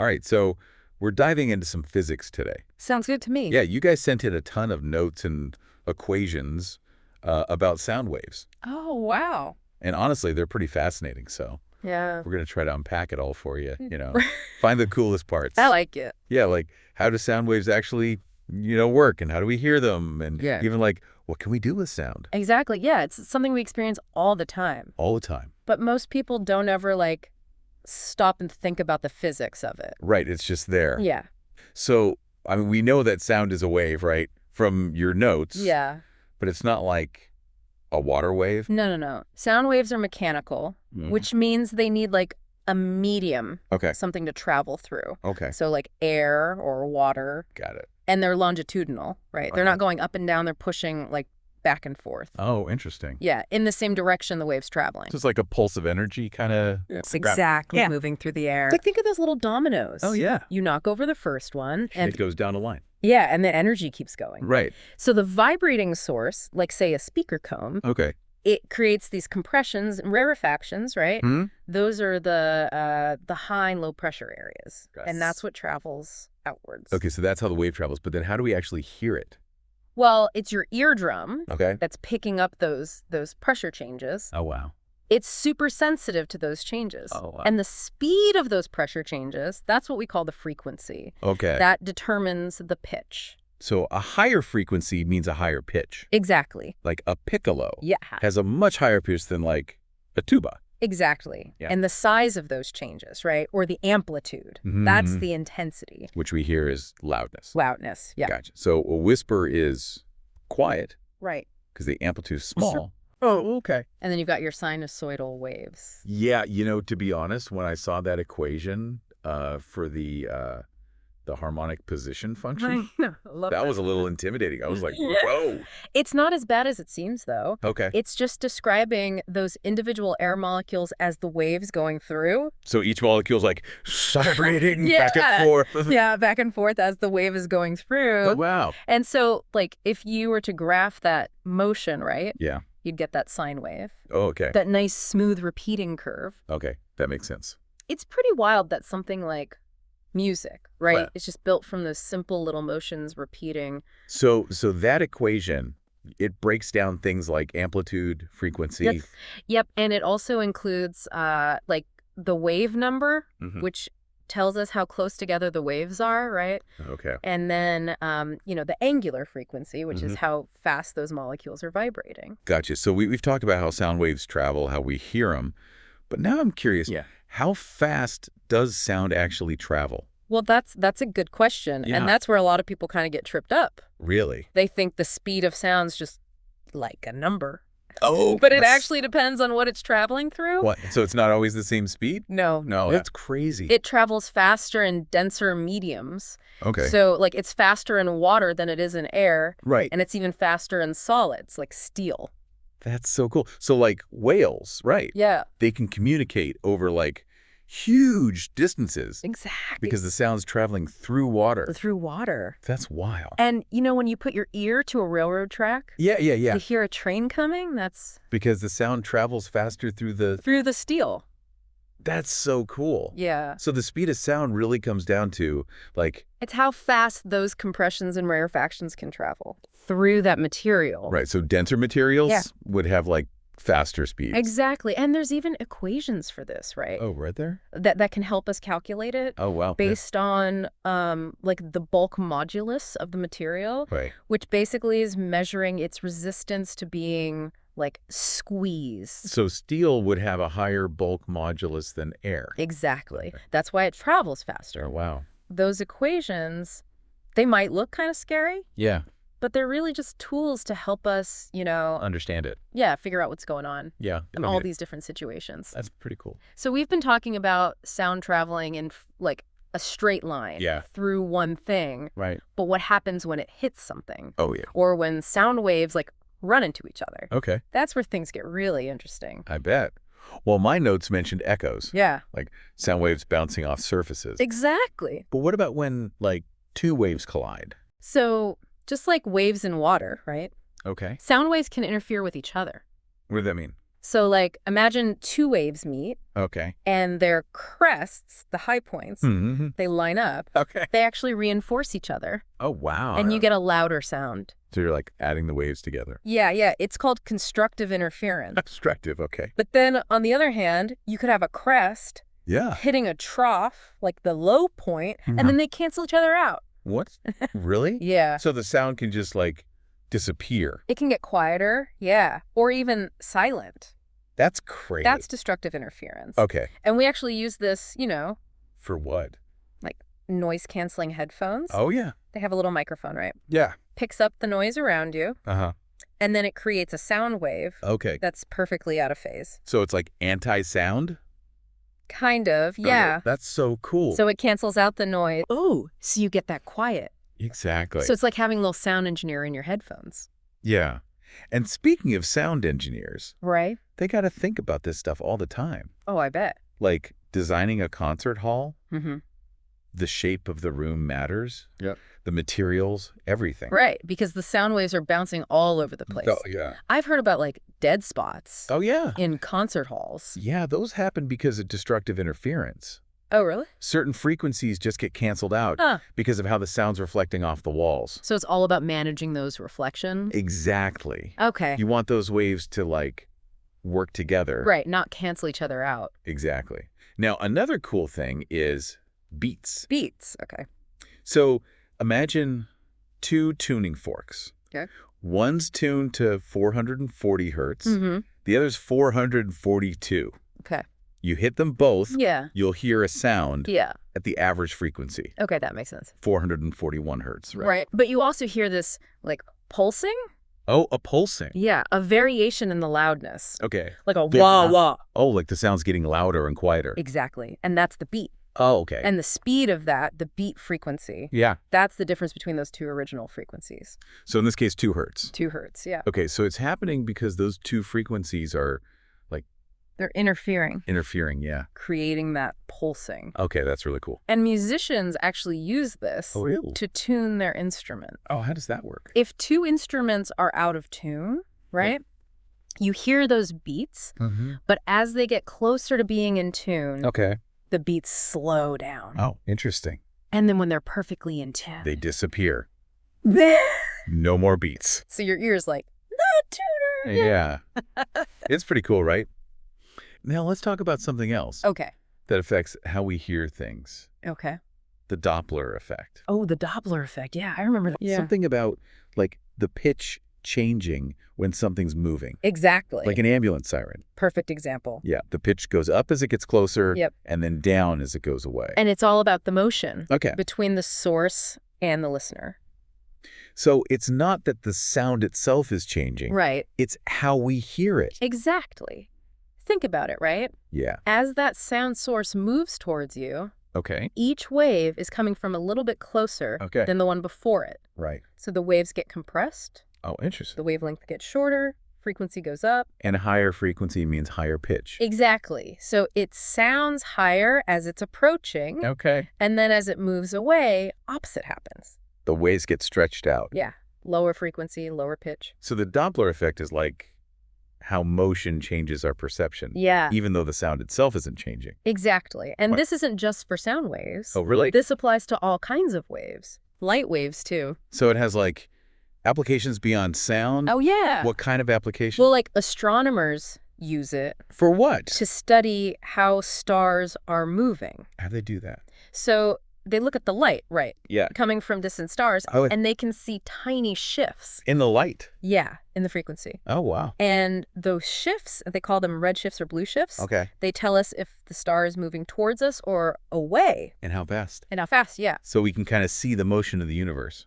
All right, so we're diving into some physics today. Sounds good to me. Yeah, you guys sent in a ton of notes and equations about sound waves. Oh, wow. And honestly, they're pretty fascinating, so Yeah. we're going to try to unpack it all for you, find the coolest parts. I like it. Yeah, like how do sound waves actually, work, and how do we hear them? And Yeah. even like, what can we do with sound? Exactly. Yeah, it's something we experience all the time. All the time. But most people don't ever, stop and think about the physics of it. Right, it's just there. Yeah. So, I mean, we know that sound is a wave, right, from your notes. Yeah. But it's not like a water wave? No. Sound waves are mechanical, which means they need, a medium, Okay. something to travel through. Okay. So, air or water. Got it. And they're longitudinal, right? They're not going up and down. They're pushing, back and forth. Oh, interesting. Yeah, in the same direction the wave's traveling. Just like a pulse of energy kind of... Exactly. Moving through the air. Think of those little dominoes. Oh, yeah. You knock over the first one, and it goes down a line. yeah, and the energy keeps going. Right. So the vibrating source, say a speaker cone, Okay. it creates these compressions and rarefactions, right? Hmm? Those are the high and low pressure areas, Yes. and that's what travels outwards. Okay, so that's how the wave travels. But then how do we actually hear it? Well, it's your eardrum Okay. that's picking up those pressure changes. Oh, wow. It's super sensitive to those changes. Oh, wow. And the speed of those pressure changes, that's what we call the frequency. Okay. That determines the pitch. So a higher frequency means a higher pitch. Exactly. Like a piccolo Yeah. has a much higher pitch than like a tuba. Exactly. Yeah. And the size of those changes, right? Or the amplitude. Mhm. That's the intensity. Which we hear is loudness. Loudness. Yeah. Gotcha. So a whisper is quiet Right. because the amplitude is small. Oh, okay. And then you've got your sinusoidal waves. Yeah, to be honest, when I saw that equation for the harmonic position function, know. I love that was a little intimidating. I was like, Yeah. whoa. It's not as bad as it seems, though. Okay. It's just describing those individual air molecules as the waves going through. So each molecule's like vibrating Yeah. back and forth. Yeah, back and forth as the wave is going through. Oh, wow. And so, if you were to graph that motion, right, Yeah. you'd get that sine wave, Oh, okay. that nice, smooth, repeating curve. Okay. That makes sense. It's pretty wild that something like music, right? Right. It's just built from those simple little motions repeating. So that equation, it breaks down things like amplitude, frequency. Yep, and it also includes, the wave number, Mhm. which tells us how close together the waves are, right? Okay. And then, the angular frequency, which Mm-hmm. is how fast those molecules are vibrating. Gotcha. So we've talked about how sound waves travel, how we hear them. But now I'm curious, how fast does sound actually travel? Well, that's a good question. Yeah. And that's where a lot of people kind of get tripped up. Really? They think the speed of sound's just like a number. Oh. But it actually depends on what it's traveling through. What? So it's not always the same speed? No. No, that's crazy. It travels faster in denser mediums. Okay. So, it's faster in water than it is in air. Right. And it's even faster in solids, like steel. That's so cool. So like whales, right? Yeah. They can communicate over huge distances Exactly. because the sound's traveling through water. Through water. That's wild. And, when you put your ear to a railroad track, Yeah. you hear a train coming, that's Because the sound travels faster through through the steel. That's so cool. Yeah. So the speed of sound really comes down to It's how fast those compressions and rarefactions can travel through that material. right. So denser materials Yeah. would have faster speeds. Exactly. And there's even equations for this, right? Oh, right there? That can help us calculate it Oh, wow. based on the bulk modulus of the material, Right. which basically is measuring its resistance to being squeezed. So steel would have a higher bulk modulus than air. Exactly. Okay. That's why it travels faster. Oh, wow. Those equations, they might look kind of scary, Yeah. but they're really just tools to help us, Understand it. figure out what's going on Yeah. in all these different situations. That's pretty cool. So we've been talking about sound traveling in a straight line through one thing, Right. but what happens when it hits something? Oh, yeah. Or when sound waves run into each other? Okay. That's where things get really interesting. I bet. Well, my notes mentioned echoes. Yeah. Like sound waves bouncing off surfaces. Exactly. But what about when, two waves collide? So just like waves in water, right? Okay. Sound waves can interfere with each other. What does that mean? So, like, imagine two waves meet. Okay. And their crests, the high points, they line up. Okay. They actually reinforce each other. Oh, wow. And you get a louder sound. So you're like adding the waves together. Yeah. It's called constructive interference. Constructive, okay. But then, on the other hand, you could have a crest hitting a trough, like the low point, and then they cancel each other out. What? Really? Yeah. So the sound can just, like, disappear. It can get quieter, or even silent. That's crazy. That's destructive interference. Okay. And we actually use this, For what? like noise-canceling headphones. Oh, yeah. They have a little microphone, right? Yeah. Picks up the noise around you. Uh-huh. And then it creates a sound wave. Okay. That's perfectly out of phase. So it's like anti-sound? Kind of, yeah. Oh, that's so cool. So it cancels out the noise. Oh, so you get that quiet. Exactly. So it's like having a little sound engineer in your headphones. Yeah. And speaking of sound engineers, right? They got to think about this stuff all the time. Oh, I bet. Like designing a concert hall, the shape of the room matters. Yep. The materials, everything. Right, because the sound waves are bouncing all over the place. Oh, yeah. I've heard about, like, dead spots. Oh, yeah. In concert halls. Yeah, those happen because of destructive interference. Oh, really? Certain frequencies just get canceled out because of how the sound's reflecting off the walls. So it's all about managing those reflections? Exactly. Okay. You want those waves to, like, work together. Right, not cancel each other out. Exactly. Now, another cool thing is beats. Beats, okay. So imagine two tuning forks. Okay. One's tuned to 440 hertz. The other's 442. Okay. You hit them both, yeah, you'll hear a sound at the average frequency. Okay, that makes sense. 441 hertz, right? Right. But you also hear this, like, pulsing? Oh, a pulsing. Yeah, a variation in the loudness. Okay. Like a wah-wah. Oh, like the sound's getting louder and quieter. Exactly. And that's the beat. Oh, okay. And the speed of that, the beat frequency. Yeah. That's the difference between those two original frequencies. So in this case, 2 hertz. 2 hertz, yeah. Okay, so it's happening because those two frequencies are, like... They're interfering. Interfering, yeah. Creating that pulsing. Okay, that's really cool. And musicians actually use this to tune their instrument. Oh, how does that work? If two instruments are out of tune, right, you hear those beats, but as they get closer to being in tune, the beats slow down. Oh, interesting. And then when they're perfectly in tune, they disappear. No more beats. So your ear's like, no tuner. Yeah. It's pretty cool, right? Now let's talk about something else. Okay. That affects how we hear things. Okay. The Doppler effect. Oh, the Doppler effect. Yeah, I remember that. Yeah. Something about, like, the pitch changing when something's moving. Exactly. Like an ambulance siren. Perfect example. Yeah. The pitch goes up as it gets closer and then down as it goes away. And it's all about the motion between the source and the listener. So it's not that the sound itself is changing. Right. It's how we hear it. Exactly. Think about it, right? Yeah. As that sound source moves towards you, each wave is coming from a little bit closer than the one before it. Right. So the waves get compressed. Oh, interesting. The wavelength gets shorter, frequency goes up. And higher frequency means higher pitch. Exactly. So it sounds higher as it's approaching. Okay. And then as it moves away, opposite happens. The waves get stretched out. Yeah. Lower frequency, lower pitch. So the Doppler effect is like how motion changes our perception. Yeah. Even though the sound itself isn't changing. Exactly. And this isn't just for sound waves. Oh, really? This applies to all kinds of waves. Light waves, too. So it has, like, applications beyond sound? Oh, yeah. What kind of application? Well, like, astronomers use it. For what? To study how stars are moving. How do they do that? So they look at the light, right? Yeah. Coming from distant stars, and they can see tiny shifts. In the light? Yeah, in the frequency. Oh, wow. And those shifts, they call them red shifts or blue shifts. Okay. They tell us if the star is moving towards us or away. And how fast? And how fast, yeah. So we can kind of see the motion of the universe.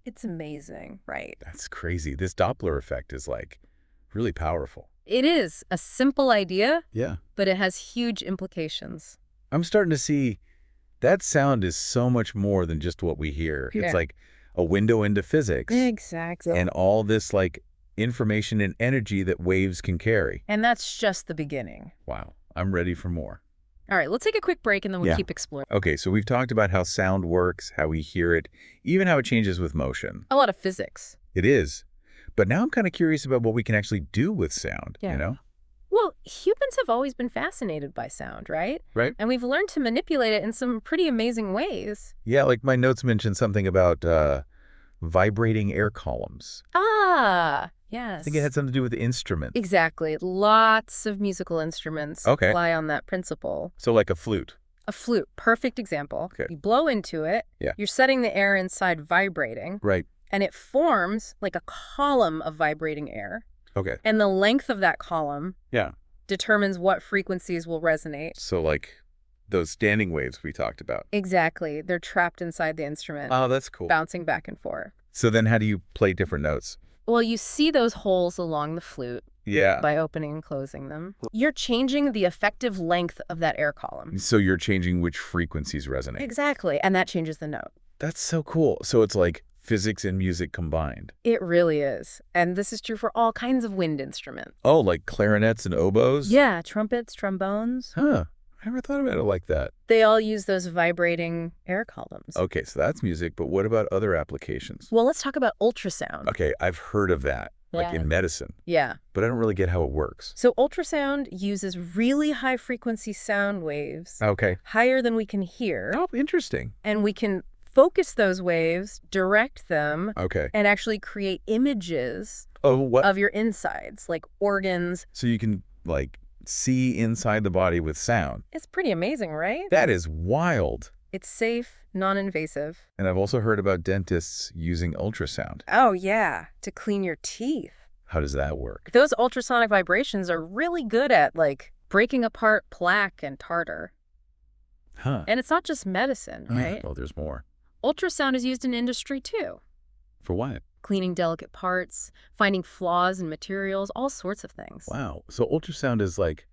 It's amazing, right? That's crazy. This Doppler effect is, like, really powerful. It is a simple idea. Yeah. But it has huge implications. I'm starting to see that sound is so much more than just what we hear. Yeah. It's like a window into physics. Exactly. And all this, like, information and energy that waves can carry. And that's just the beginning. Wow. I'm ready for more. All right, let's take a quick break and then we'll keep exploring. Okay, so we've talked about how sound works, how we hear it, even how it changes with motion. A lot of physics. It is. But now I'm kind of curious about what we can actually do with sound, you know? Well, humans have always been fascinated by sound, right? Right. And we've learned to manipulate it in some pretty amazing ways. Yeah, like my notes mentioned something about vibrating air columns. Ah, yes. I think it had something to do with the instrument. Exactly. Lots of musical instruments rely on that principle. So like a flute. A flute, perfect example. Okay. You blow into it. Yeah. You're setting the air inside vibrating. Right. And it forms like a column of vibrating air. Okay. And the length of that column determines what frequencies will resonate. So like those standing waves we talked about. Exactly. They're trapped inside the instrument. Oh, that's cool. Bouncing back and forth. So then how do you play different notes? Well, you see those holes along the flute. Yeah. By opening and closing them. You're changing the effective length of that air column. So you're changing which frequencies resonate. Exactly. And that changes the note. That's so cool. So it's like physics and music combined. It really is. And this is true for all kinds of wind instruments. Oh, like clarinets and oboes? Yeah, trumpets, trombones. Huh. I never thought about it like that. They all use those vibrating air columns. Okay, so that's music, but what about other applications? Well, let's talk about ultrasound. Okay, I've heard of that, like in medicine. Yeah. But I don't really get how it works. So ultrasound uses really high frequency sound waves. Okay. Higher than we can hear. Oh, interesting. And we can focus those waves, direct them, okay, and actually create images of your insides, like organs. So you can, like, see inside the body with sound. It's pretty amazing, right? That is wild. It's safe, non-invasive. And I've also heard about dentists using ultrasound. Oh, yeah, to clean your teeth. How does that work? Those ultrasonic vibrations are really good at, like, breaking apart plaque and tartar. Huh. And it's not just medicine, right? Well, there's more. Ultrasound is used in industry, too. For what? Cleaning delicate parts, finding flaws in materials, all sorts of things. Wow. So ultrasound is like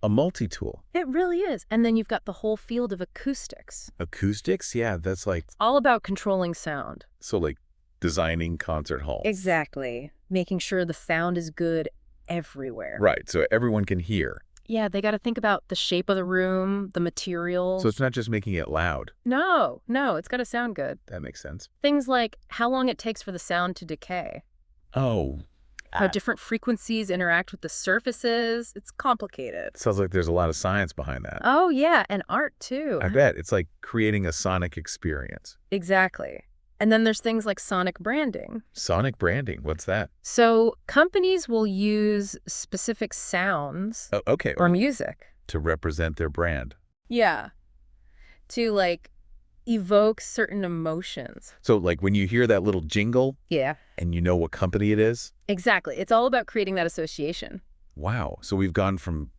a multi-tool. It really is. And then you've got the whole field of acoustics. Acoustics? Yeah, that's like... It's all about controlling sound. So like designing concert halls. Exactly. Making sure the sound is good everywhere. Right, so everyone can hear. Yeah, they got to think about the shape of the room, the materials. So it's not just making it loud. No, it's got to sound good. That makes sense. Things like how long it takes for the sound to decay. Oh. How different frequencies interact with the surfaces. It's complicated. Sounds like there's a lot of science behind that. Oh, yeah, and art, too. I bet. It's like creating a sonic experience. Exactly. And then there's things like sonic branding. Sonic branding? What's that? So companies will use specific sounds or music to represent their brand. Yeah. To, like, evoke certain emotions. So, like, when you hear that little jingle and you know what company it is? Exactly. It's all about creating that association. Wow. So we've gone from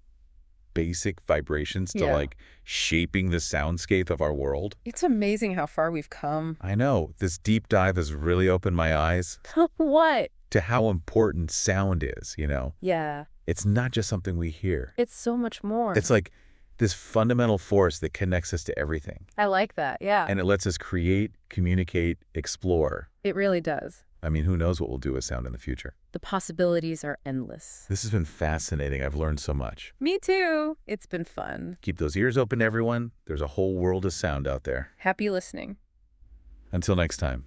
basic vibrations to like shaping the soundscape of our world. It's amazing how far we've come. I know. This deep dive has really opened my eyes. What? To how important sound is, you know? Yeah. It's not just something we hear. It's so much more. It's like this fundamental force that connects us to everything. I like that, yeah. And it lets us create, communicate, explore. It really does. I mean, who knows what we'll do with sound in the future? The possibilities are endless. This has been fascinating. I've learned so much. Me too. It's been fun. Keep those ears open, everyone. There's a whole world of sound out there. Happy listening. Until next time.